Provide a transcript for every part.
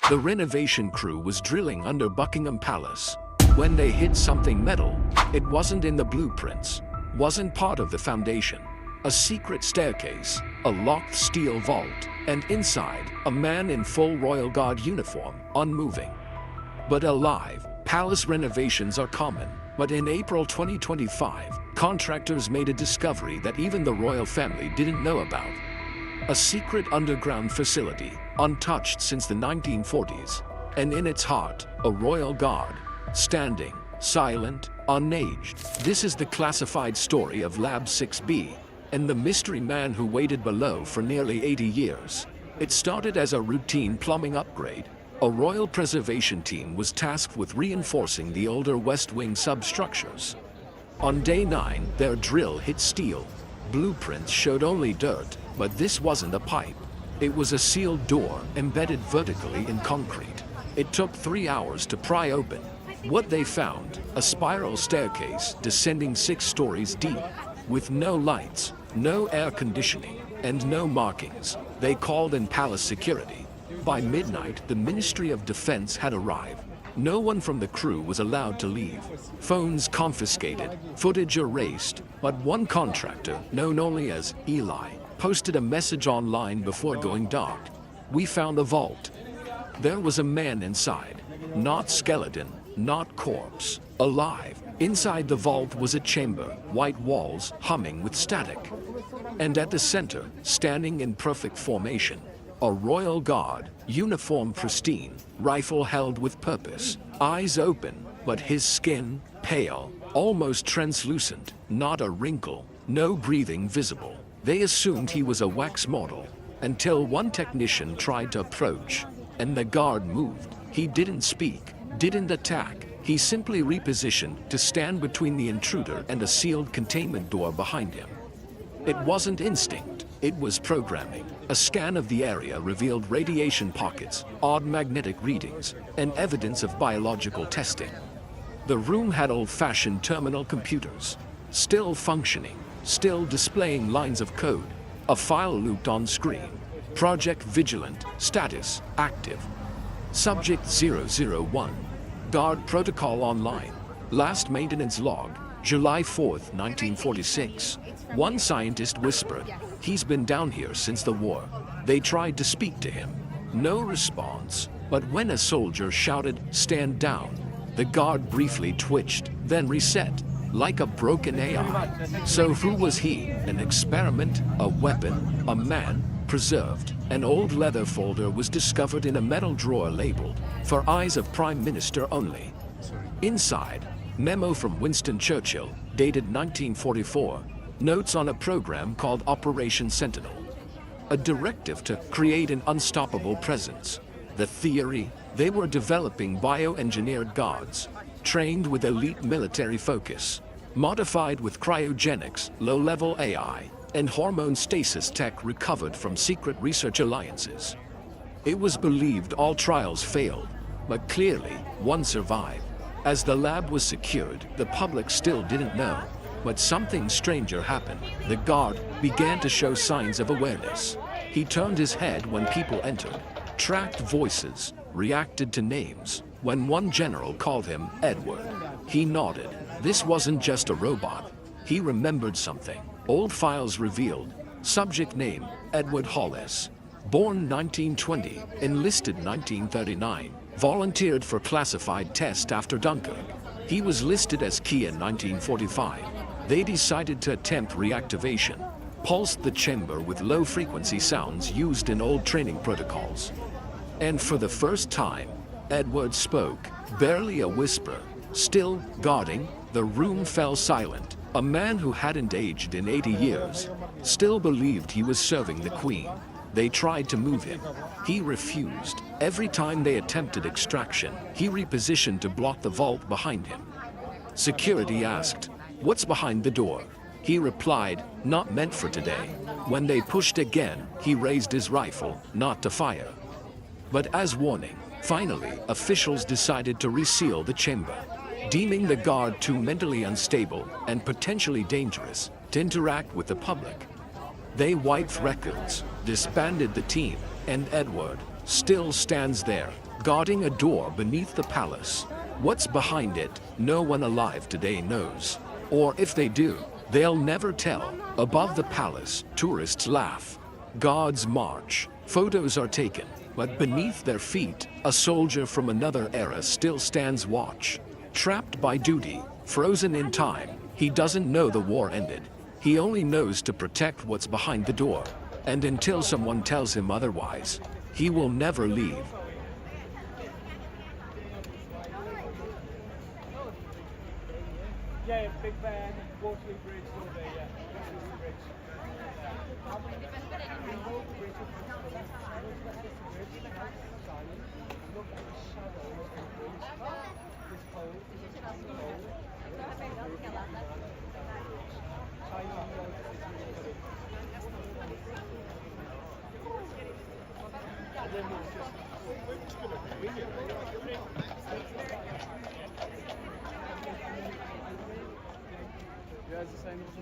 The renovation crew was drilling under Buckingham Palace. When they hit something metal, it wasn't in the blueprints, wasn't part of the foundation. A secret staircase, a locked steel vault, and inside, a man in full Royal Guard uniform, unmoving. But alive. Palace renovations are common, but in April 2025, contractors made a discovery that even the royal family didn't know about. A secret underground facility, untouched since the 1940s, and in its heart, a royal guard, standing, silent, unaged. This is the classified story of Lab 6B, and the mystery man who waited below for nearly 80 years. It started as a routine plumbing upgrade. A royal preservation team was tasked with reinforcing the older West Wing substructures. On day 9, their drill hit steel. Blueprints showed only dirt, but this wasn't a pipe. It was a sealed door embedded vertically in concrete. It took 3 hours to pry open. What they found, a spiral staircase descending 6 stories deep, with no lights, no air conditioning, and no markings. They called in palace security. By midnight, the Ministry of Defense had arrived. No one from the crew was allowed to leave. Phones confiscated, footage erased, but one contractor, known only as Eli, posted a message online before going dark. We found a vault. There was a man inside. Not skeleton, not corpse. Alive. Inside the vault was a chamber, white walls humming with static. And at the center, standing in perfect formation, a royal guard, uniform pristine, rifle held with purpose, eyes open, but his skin, pale, almost translucent, not a wrinkle, no breathing visible. They assumed he was a wax model, until one technician tried to approach, and the guard moved. He didn't speak, didn't attack, he simply repositioned to stand between the intruder and a sealed containment door behind him. It wasn't instinct, it was programming. A scan of the area revealed radiation pockets, odd magnetic readings, and evidence of biological testing. The room had old-fashioned terminal computers, still functioning, still displaying lines of code. A file looped on screen. Project Vigilant, status, active. Subject 001. Guard protocol online. Last maintenance log, July 4th, 1946. One scientist whispered, "He's been down here since the war." They tried to speak to him. No response. But when a soldier shouted, "Stand down," the guard briefly twitched, then reset, like a broken AI. So who was he? An experiment? A weapon? A man? Preserved. An old leather folder was discovered in a metal drawer labeled, "For eyes of Prime Minister only." Inside, memo from Winston Churchill, dated 1944, notes on a program called Operation Sentinel. A directive to create an unstoppable presence. The theory, they were developing bioengineered guards, trained with elite military focus, modified with cryogenics, low-level AI, and hormone stasis tech recovered from secret research alliances. It was believed all trials failed, but clearly, one survived. As the lab was secured, the public still didn't know. But something stranger happened. The guard began to show signs of awareness. He turned his head when people entered, tracked voices, reacted to names. When one general called him Edward, he nodded. This wasn't just a robot. He remembered something. Old files revealed. Subject name, Edward Hollis. Born 1920, enlisted 1939. Volunteered for classified test after Dunkirk. He was listed as key in 1945. They decided to attempt reactivation. Pulsed the chamber with low-frequency sounds used in old training protocols. And for the first time, Edward spoke, barely a whisper. Still guarding, the room fell silent. A man who hadn't aged in 80 years, still believed he was serving the Queen. They tried to move him. He refused. Every time they attempted extraction, he repositioned to block the vault behind him. Security asked, "What's behind the door?" He replied, "Not meant for today." When they pushed again, he raised his rifle, not to fire, but as warning. Finally, officials decided to reseal the chamber, deeming the guard too mentally unstable and potentially dangerous to interact with the public. They wiped records, disbanded the team, and Edward still stands there, guarding a door beneath the palace. What's behind it, no one alive today knows. Or if they do, they'll never tell. Above the palace, tourists laugh. Guards march. Photos are taken. But beneath their feet, a soldier from another era still stands watch. Trapped by duty, frozen in time, he doesn't know the war ended. He only knows to protect what's behind the door. And until someone tells him otherwise, he will never leave. Yeah, Big Ben, Waterloo Bridge, all there, yeah. Waterloo Bridge. Look at the shadow of the bridge. This hole is a tiny hole. Tiny hole is really good. And then we're just going to wing it. Yeah, it's the same as the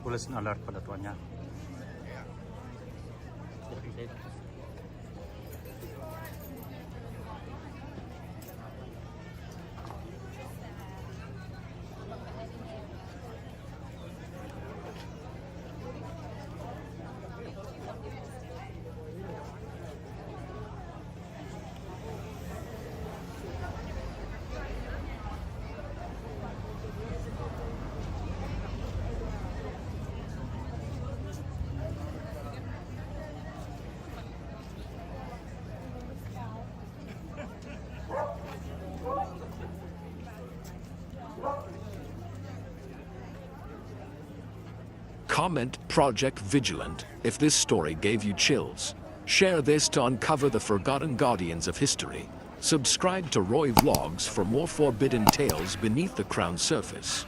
Bulletin alert pada tuannya. Comment Project Vigilant if this story gave you chills. Share this to uncover the forgotten guardians of history. Subscribe to Roy Vlogs for more forbidden tales beneath the crown surface.